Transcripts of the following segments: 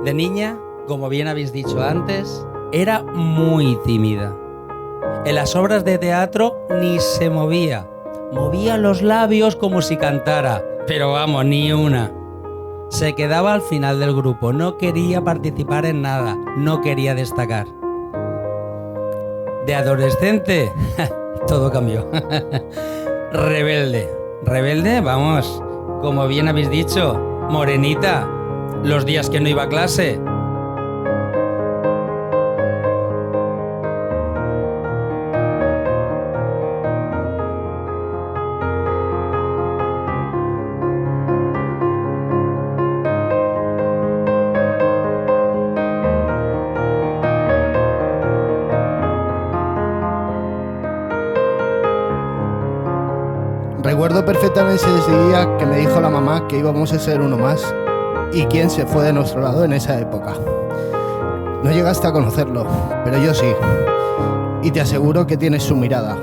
De niña, como bien habéis dicho antes, era muy tímida. En las obras de teatro ni se movía. Movía los labios como si cantara, pero vamos, ni una. Se quedaba al final del grupo, no quería participar en nada, no quería destacar. De adolescente, todo cambió. Rebelde. Rebelde, vamos, como bien habéis dicho, morenita, los días que no iba a clase. Recuerdo perfectamente ese día que me dijo la mamá que íbamos a ser uno más y quién se fue de nuestro lado en esa época. No llegaste a conocerlo, pero yo sí. Y te aseguro que tienes su mirada.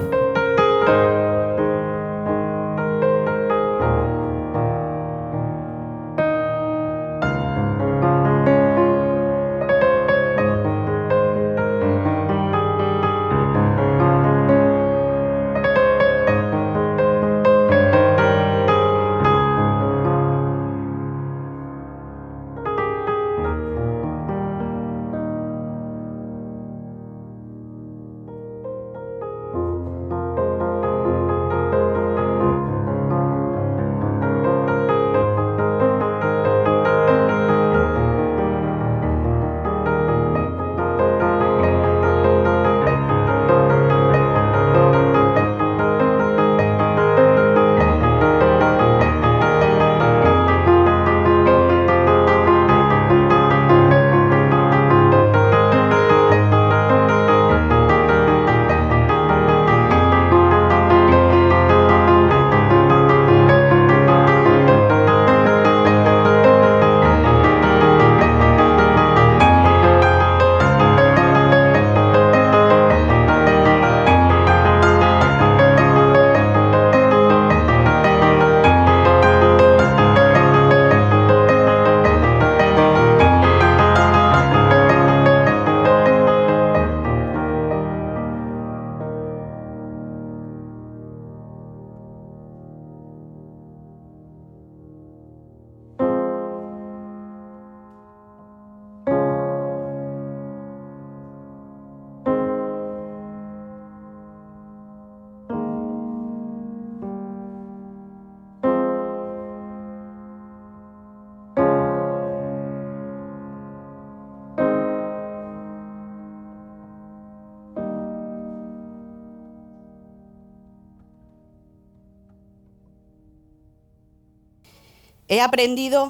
He aprendido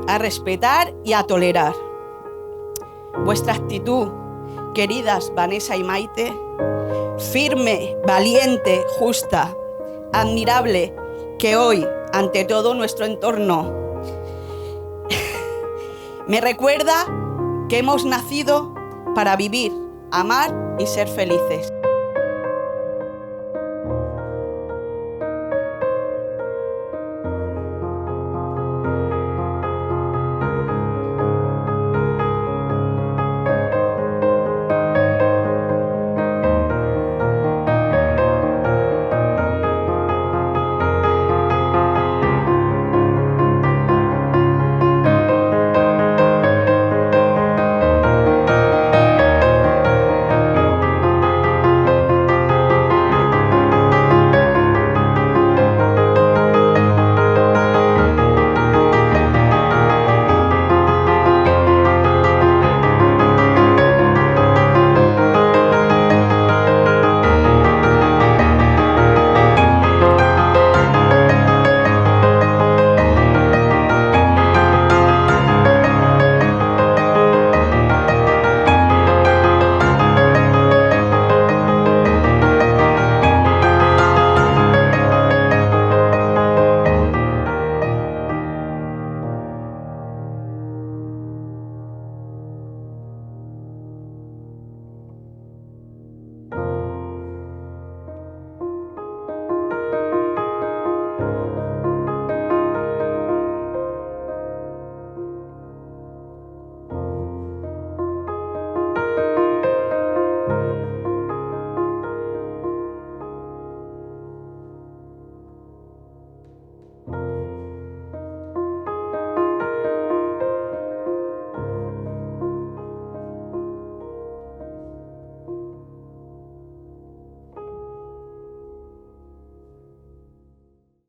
a respetar y a tolerar. Vuestra actitud, queridas Vanessa y Maite, firme, valiente, justa, admirable, que hoy, ante todo nuestro entorno, me recuerda que hemos nacido para vivir, amar y ser felices.